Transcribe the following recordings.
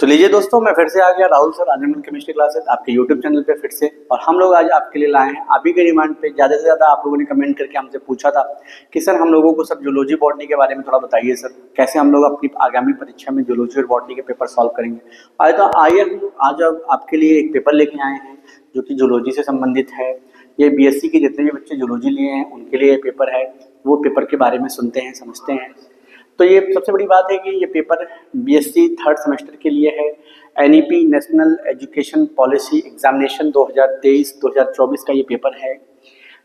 तो लीजिए दोस्तों, मैं फिर से आ गया राहुल सर आनंद केमिस्ट्री क्लासेस आपके यूट्यूब चैनल पे फिर से। और हम लोग आज आपके लिए लाए हैं, आप ही के डिमांड पे ज़्यादा से ज़्यादा आप लोगों ने कमेंट करके हमसे पूछा था कि सर हम लोगों को सर जूलॉजी बॉटनी के बारे में थोड़ा बताइए सर, कैसे हम लोग अपनी आगामी परीक्षा में जूलॉजी और बॉटनी के पेपर सॉल्व करेंगे। आइए आज अब आपके लिए एक पेपर लेके आए हैं जो कि जूलॉजी से संबंधित है। ये बीएससी के जितने भी बच्चे जूलॉजी लिए हैं उनके लिए ये पेपर है, वो पेपर के बारे में सुनते हैं, समझते हैं। तो ये सबसे बड़ी बात है कि ये पेपर बीएससी थर्ड सेमेस्टर के लिए है। NEP national education policy examination 2023-2024 का ये पेपर है।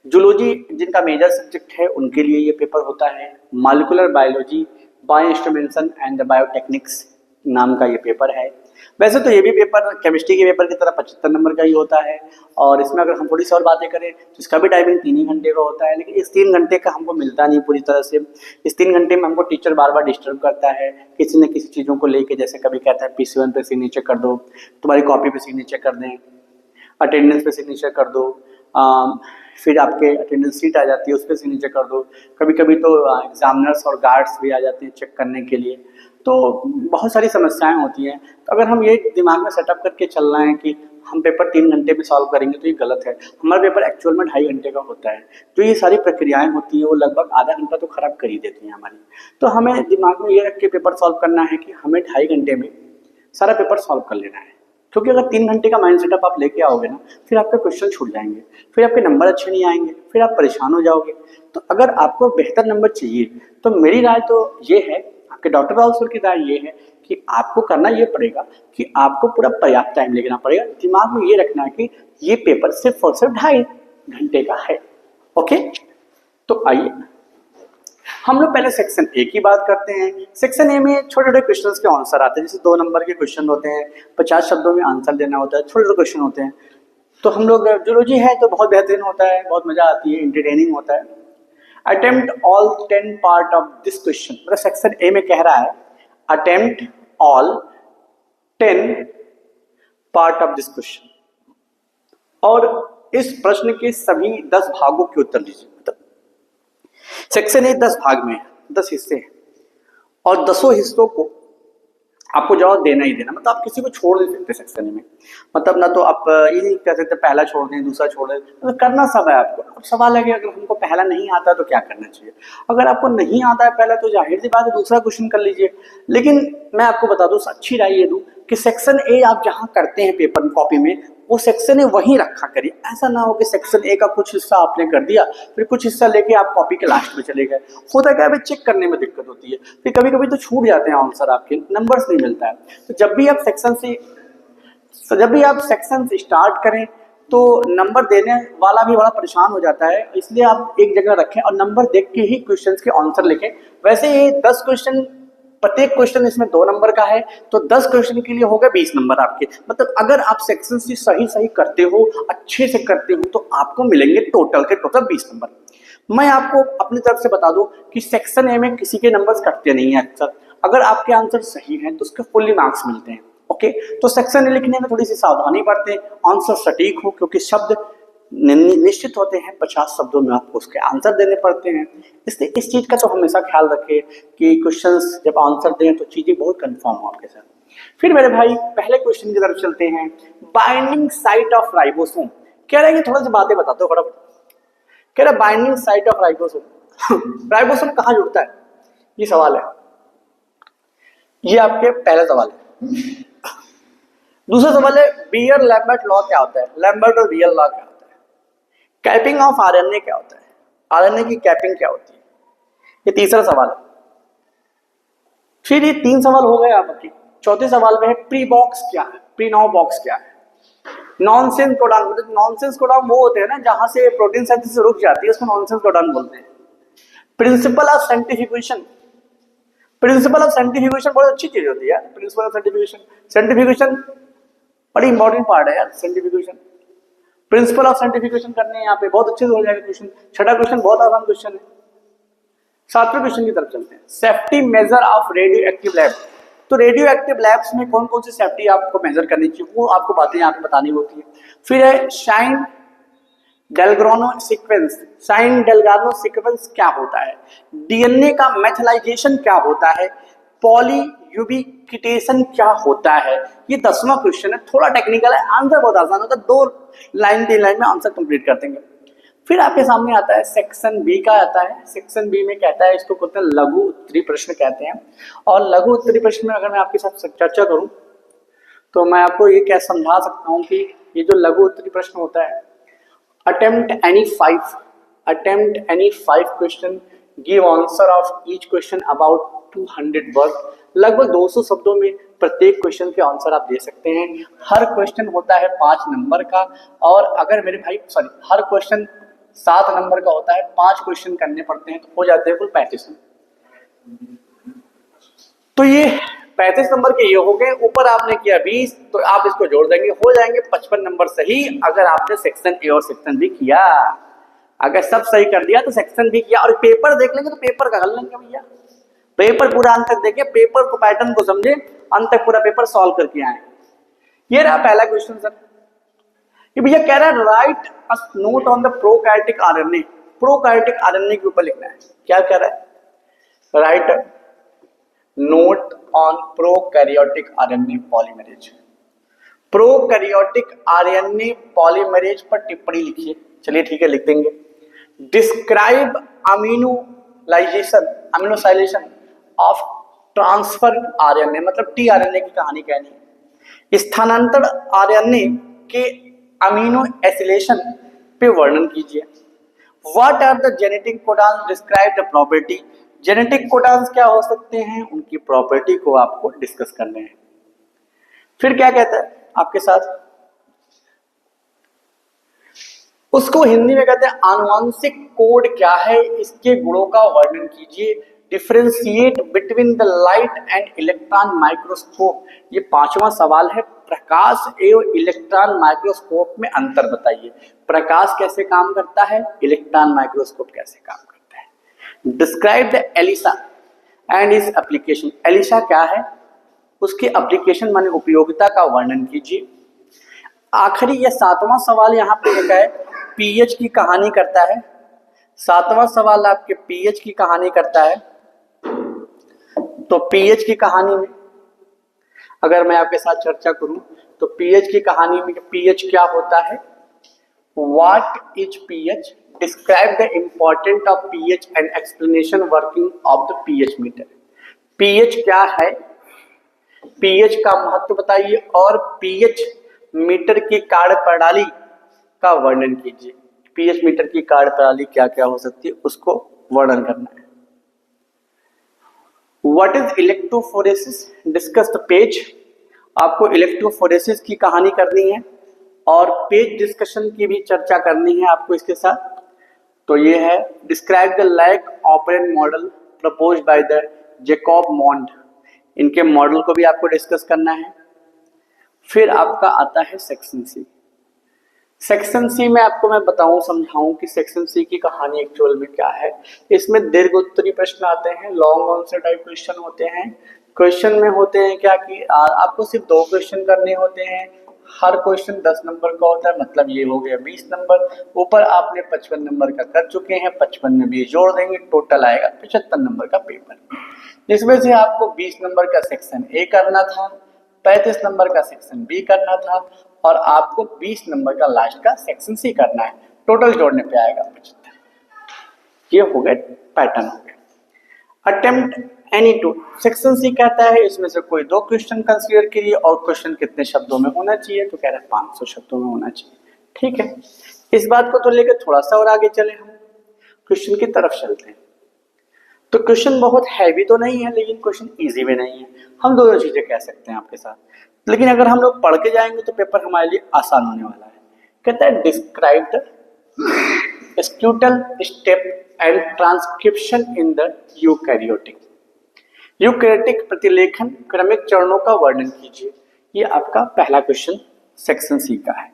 जूलॉजी जिनका मेजर सब्जेक्ट है उनके लिए ये पेपर होता है। Molecular biology, bio instrumentation and biotechnics नाम का ये पेपर है। वैसे तो ये भी पेपर केमिस्ट्री के पेपर की तरह 75 नंबर का ही होता है। और इसमें अगर हम थोड़ी सी और बातें करें तो इसका भी टाइमिंग 3 ही घंटे का होता है, लेकिन इस 3 घंटे का हमको मिलता नहीं पूरी तरह से। इस 3 घंटे में हमको टीचर बार बार डिस्टर्ब करता है किसी न किसी चीज़ों को लेके। जैसे कभी कहता है PC1 पे सिग्नेचर कर दो, तुम्हारी कॉपी पे सिग्नेचर कर दें, अटेंडेंस पे सिग्नेचर कर दो, फिर आपके अटेंडेंस शीट आ जाती है उस पर सिग्नेचर कर दो। कभी कभी तो एग्जामिनर्स और गार्ड्स भी आ जाते हैं चेक करने के लिए। तो बहुत सारी समस्याएं होती हैं। तो अगर हम ये दिमाग में सेटअप करके चल रहे हैं कि हम पेपर 3 घंटे में सॉल्व करेंगे तो ये गलत है। हमारा पेपर एक्चुअल में 2.5 घंटे का होता है। जो ये सारी प्रक्रियाएं होती हैं वो लगभग आधा घंटा तो खराब कर ही देती हैं हमारी। तो हमें दिमाग में ये रख के पेपर सॉल्व करना है कि हमें 2.5 घंटे में सारा पेपर सॉल्व कर लेना है। क्योंकि अगर 3 घंटे का माइंड सेटअप आप लेके आओगे ना, फिर आपके क्वेश्चन छूट जाएंगे, फिर आपके नंबर अच्छे नहीं आएंगे, फिर आप परेशान हो जाओगे। तो अगर आपको बेहतर नंबर चाहिए तो मेरी राय तो ये है, आपके डॉक्टर राहुल सर की राय ये है कि आपको करना ये पड़ेगा कि आपको पूरा पर्याप्त टाइम लेना पड़ेगा। दिमाग में ये रखना है कि ये पेपर सिर्फ और सिर्फ 2.5 घंटे का है। ओके, तो आइए हम लोग पहले सेक्शन ए की बात करते हैं। सेक्शन ए में छोटे छोटे क्वेश्चंस के आंसर आते हैं, जैसे 2 नंबर के क्वेश्चन होते हैं, 50 शब्दों में आंसर देना होता है, छोटे छोटे क्वेश्चन होते हैं। तो हम लोग जूलॉजी है तो बहुत बेहतरीन होता है, बहुत मजा आती है, इंटरटेनिंग होता है। Attempt all 10 part of this question, मतलब सेक्शन ए में कह रहा है attempt all 10 part of this question, और इस प्रश्न के सभी 10 भागों के उत्तर दीजिए। सेक्शन ए 10 भाग में है, 10 हिस्से हैं, और 10 हिस्सों को आपको जवाब देना ही देना। मतलब आप किसी को छोड़ नहीं सकते सेक्शन ए में। मतलब ना तो आप ये नहीं कह सकते पहला छोड़ दें दूसरा छोड़ दें, मतलब करना सब है आपको। अब सवाल है कि अगर हमको पहला नहीं आता तो क्या करना चाहिए। अगर आपको नहीं आता है पहला तो जाहिर सी बात है दूसरा क्वेश्चन कर लीजिए। लेकिन मैं आपको बता दूं, अच्छी राय ये दूं कि सेक्शन ए आप जहां करते हैं पेपर कॉपी में, वो सेक्शन ए वहीं रखा करिए। ऐसा ना हो कि सेक्शन ए का कुछ हिस्सा आपने कर दिया, फिर कुछ हिस्सा लेके आप कॉपी के लास्ट में चले गए। होता क्या है, चेक करने में दिक्कत होती है, फिर कभी कभी तो छूट जाते हैं आंसर, आपके नंबर्स नहीं मिलता है। तो जब भी आप सेक्शन से स्टार्ट करें तो नंबर देने वाला भी बड़ा परेशान हो जाता है, इसलिए आप एक जगह रखें और नंबर देख के ही क्वेश्चंस के आंसर लिखें। वैसे ये 10 क्वेश्चन, प्रत्येक क्वेश्चन इसमें 2 नंबर का है, तो 10 क्वेश्चन के लिए हो गए 20 नंबर आपके। मतलब अगर आप सेक्शन से सही करते हो, अच्छे से करते हो, तो आपको मिलेंगे टोटल 20 नंबर। मैं आपको अपनी तरफ से बता दूं कि सेक्शन ए में किसी के नंबर्स कटते नहीं है अक्सर। अगर आपके आंसर सही हैं तो उसके फुल्ली मार्क्स मिलते हैं। ओके, तो सेक्शन ए लिखने में थोड़ी सी सावधानी बरतें, आंसर सटीक हो, क्योंकि शब्द निश्चित होते हैं, 50 शब्दों में आपको उसके आंसर देने पड़ते हैं। इसलिए इस चीज का तो हमेशा ख्याल रखें कि क्वेश्चंस जब आंसर दें तो चीजें बहुत कंफर्म हो आपके साथ। फिर मेरे भाई पहले क्वेश्चन की तरफ चलते हैं। बाइंडिंग साइट ऑफ राइबोसोम, कह रहे हैं कि थोड़ा सी बातें बताते हो फटाफट। कह रहा binding site of ribosome ribosome कहाँ जुड़ता है, ये सवाल है। ये आपके पहला सवाल है। दूसरा सवाल है बीयर लैम्बर्ट लॉ क्या होता है, लैम्बर्ट और बीयर लॉ क्या होता है। कैपिंग ऑफ आरएनए क्या होता है, आरएनए की कैपिंग क्या होती है। ये तीसरा सवाल है। फिर ये 3 सवाल हो गए आपके। चौथे सवाल में है प्री बॉक्स क्या है, प्री नाउ बॉक्स क्या है। नॉनसेंस कोडान, मतलब नॉनसेंस कोडान वो होते हैं ना जहां से प्रोटीन सिंथेसिस रुक जाती है, उसको नॉनसेंस कोडान बोलते हैं। Principle of scientification, principle of scientification बहुत अच्छी चीज होती है यार। प्रिंसिपल ऑफ साइंटिफिकेशन बड़ी इंपॉर्टेंट पार्ट है यार साइंटिफिकेशन। प्रिंसिपल ऑफ साइंटिफिकेशन करने यहाँ पे बहुत अच्छे से हो जाएगा क्वेश्चन। छठा क्वेश्चन बहुत आसान क्वेश्चन है। 7वें क्वेश्चन की तरफ चलते हैं। Safety measure of radio active lab, तो रेडियो एक्टिव लैब्स में कौन कौन सी सेफ्टी आपको मेजर करनी चाहिए, वो आपको बातें यहाँ पे बतानी होती है। फिर है शाइन डेल्ग्रानो सीक्वेंस, शाइन डेल्ग्रानो सीक्वेंस क्या होता है। डीएनए का मेथलाइजेशन क्या होता है। पॉली यूबिक्विटेशन क्या होता है, ये 10वां क्वेश्चन है, थोड़ा टेक्निकल है, आंसर बहुत आसान होता है, 2 लाइन 3 लाइन में आंसर कंप्लीट कर देंगे। फिर आपके सामने आता है सेक्शन बी का आता है। सेक्शन बी में कहता है, इसको कहते हैं लघु उत्तरीय प्रश्न कहते हैं। और लघु उत्तरीय प्रश्न में अगर मैं आपके साथ चर्चा करूं तो मैं आपको ये क्या समझा सकता हूं कि ये जो लघु उत्तरीय प्रश्न होता है, attempt any 5 question, give answer of each question about 200 word, लगभग 200 शब्दों में प्रत्येक क्वेश्चन के आंसर आप दे सकते हैं। हर क्वेश्चन होता है 5 नंबर का, और अगर मेरे भाई हर क्वेश्चन 7 नंबर का होता है, 5 क्वेश्चन करने पड़ते हैं, तो हो जाते हैं कुल 35 नंबर। तो ये 35 नंबर के ये हो गए, ऊपर आपने किया 20, तो आप इसको जोड़ देंगे, हो जाएंगे 55 नंबर सही, अगर आपने सेक्शन ए और सेक्शन बी किया। अगर सब सही कर दिया तो सेक्शन बी किया, और पेपर देख लेंगे तो पेपर का कर लेंगे भैया, पेपर पूरा अंत तक देखे, पेपर को पैटर्न को समझे, अंत तक पूरा पेपर सॉल्व करके आए। ये रहा पहला क्वेश्चन सर, ये भैया कह रहा है right a note on the prokaryotic RNA, prokaryotic RNA के ऊपर लिखना है। क्या कह रहा है, right note on prokaryotic RNA polymerase, prokaryotic RNA polymerase पर टिप्पणी लिखिए। चलिए ठीक है, लिख देंगे। डिस्क्राइब अमीनोसाइलेशन ऑफ ट्रांसफर आरएनए, मतलब टी आरएनए की कहानी कहनी है। स्थानांतरण आरएनए के अमीनो एसिलेशन पे वर्णन कीजिए। What are the genetic codons, describe the property, genetic codons क्या हो सकते हैं, उनकी प्रॉपर्टी को आपको डिस्कस करने हैं। फिर क्या कहता है आपके साथ, उसको हिंदी में कहते हैं आनुवांशिक कोड क्या है, इसके गुणों का वर्णन कीजिए। Differentiate between the light and electron microscope, ये 5वां सवाल है। प्रकाश एवं इलेक्ट्रॉन माइक्रोस्कोप में अंतर बताइए। प्रकाश कैसे काम करता है, इलेक्ट्रॉन माइक्रोस्कोप कैसे काम करता है। Describe the ELISA and is application, ELISA क्या है, उसके एप्लीकेशन माने उपयोगिता का वर्णन कीजिए। आखिरी ये 7वां सवाल यहाँ पे लिखा है, पीएच की कहानी करता है। 7वां सवाल आपके पीएच की कहानी करता है। तो पीएच की कहानी में अगर मैं आपके साथ चर्चा करूं तो पीएच की कहानी में पीएच क्या होता है, what is pH, describe the important of pH and explanation working of the pH meter. PH क्या है, पीएच का महत्व बताइए, और पीएच मीटर की कार्य प्रणाली का वर्णन कीजिए। पीएच मीटर की कार्य प्रणाली क्या क्या हो सकती है, उसको वर्णन करना है। What is electrophoresis, discuss the page, आपको इलेक्ट्रोफोरेसिस की कहानी करनी है और पेज डिस्कशन की भी चर्चा करनी है आपको इसके साथ। तो ये है describe the lac operon model proposed by the Jacob Monod, इनके मॉडल को भी आपको डिस्कस करना है। फिर आपका आता है सेक्शन सी। सेक्शन सी में आपको मैं बताऊं समझाऊं कि सेक्शन सी की कहानी एक्चुअल में क्या है। इसमें दीर्घ उत्तरीय प्रश्न आते हैं, लॉन्ग आंसर टाइप क्वेश्चन होते हैं। क्वेश्चन में होते हैं क्या कि आपको सिर्फ 2 क्वेश्चन करने होते हैं, हर क्वेश्चन 10 नंबर का होता है, मतलब ये हो गया 20 नंबर। ऊपर आपने 55 नंबर का कर चुके हैं, 55 में 20 जोड़ देंगे, टोटल आएगा 75 नंबर का पेपर, जिसमें से आपको 20 नंबर का सेक्शन ए करना था, 35 नंबर का सेक्शन बी करना था, और आपको 20 नंबर का लास्ट का सेक्शन सी करना है। टोटल जोड़ने पे आएगा 75। ये हो गए पैटर्न हो गया। अटेम्प्ट एनी 2, सेक्शन सी कहता है इसमें से कोई 2 क्वेश्चन कंसीडर करिए, और क्वेश्चन कितने शब्दों में होना चाहिए, तो कह रहे हैं 500 शब्दों में होना चाहिए। ठीक है, इस बात को तो लेकर थोड़ा सा और आगे चले, हम क्वेश्चन की तरफ चलते हैं। तो क्वेश्चन बहुत हैवी तो नहीं है, लेकिन क्वेश्चन इजी भी नहीं है, हम दोनों चीजें कह सकते हैं आपके साथ। लेकिन अगर हम लोग पढ़ के जाएंगे तो पेपर हमारे लिए आसान होने वाला है। कहता है describe the sequential steps and transcription in the eukaryotic, eukaryotic प्रतिलेखन क्रमिक चरणों का वर्णन कीजिए। ये आपका पहला क्वेश्चन सेक्शन सी का है।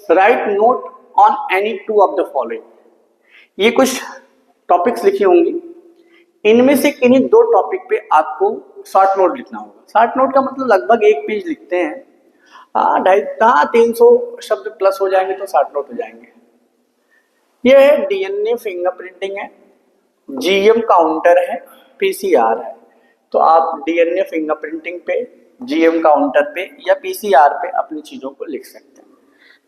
Right note on any 2 of the following, ये कुछ टॉपिक्स लिखी होंगी, इनमें से किन्हीं 2 टॉपिक पे आपको शॉर्ट नोट लिखना होगा। शॉर्ट नोट का मतलब लगभग 1 पेज लिखते हैं, 300 शब्द प्लस हो जाएंगे तो शॉर्ट नोट हो जाएंगे। ये है डीएनए फिंगरप्रिंटिंग है, जीएम काउंटर है, पीसीआर है, तो आप डीएनए फिंगरप्रिंटिंग पे, जीएम काउंटर पे या पीसीआर पे अपनी चीजों को लिख सकते हैं।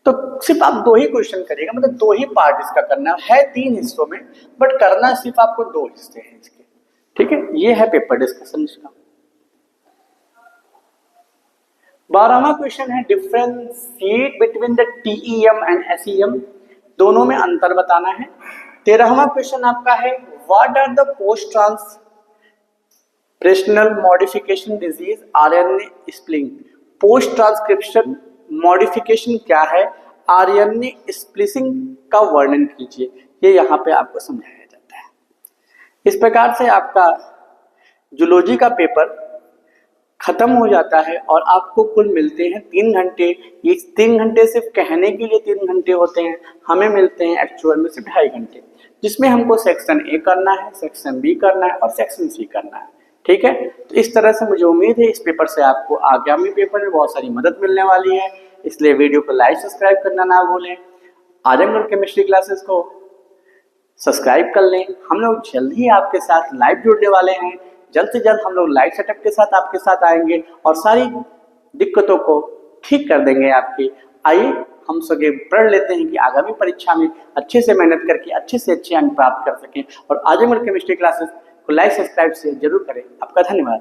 तो सिर्फ आप 2 ही क्वेश्चन करिएगा, मतलब 2 ही पार्ट इसका करना है 3 हिस्सों में, बट करना सिर्फ आपको 2 हिस्से हैं इसके। ठीक है, ये है पेपर डिस्कशन इसका। 12वां क्वेश्चन है differentiate between the TEM and SEM, दोनों में अंतर बताना है। 13वां क्वेश्चन आपका है what are the post transcriptional modification disease RNA splicing. Post transcription modification क्या है, आरएनए स्प्लिसिंग का वर्णन कीजिए, ये यहाँ पे आपको समझाया जाता है। इस प्रकार से आपका जूलॉजी का पेपर खत्म हो जाता है और आपको कुल मिलते हैं 3 घंटे। ये 3 घंटे सिर्फ कहने के लिए 3 घंटे होते हैं, हमें मिलते हैं एक्चुअल में सिर्फ 2.5 घंटे, जिसमें हमको सेक्शन ए करना है, सेक्शन बी करना है और सेक्शन सी करना है। ठीक है, तो इस तरह से मुझे उम्मीद है इस पेपर से आपको आगामी पेपर में बहुत सारी मदद मिलने वाली है, इसलिए वीडियो को लाइक सब्सक्राइब करना ना भूलें। आजमगढ़ केमिस्ट्री क्लासेस को सब्सक्राइब कर लें। हम लोग जल्द ही आपके साथ लाइव जुड़ने वाले हैं, जल्द से जल्द हम लोग लाइव सेटअप के साथ आपके साथ आएंगे और सारी दिक्कतों को ठीक कर देंगे आपकी। आइए हम सभी पढ़ लेते हैं कि आगामी परीक्षा में अच्छे से मेहनत करके अच्छे से अच्छे अंक प्राप्त कर सकें, और आजमगढ़ केमिस्ट्री क्लासेस को लाइक सब्सक्राइब से जरूर करें। आपका धन्यवाद।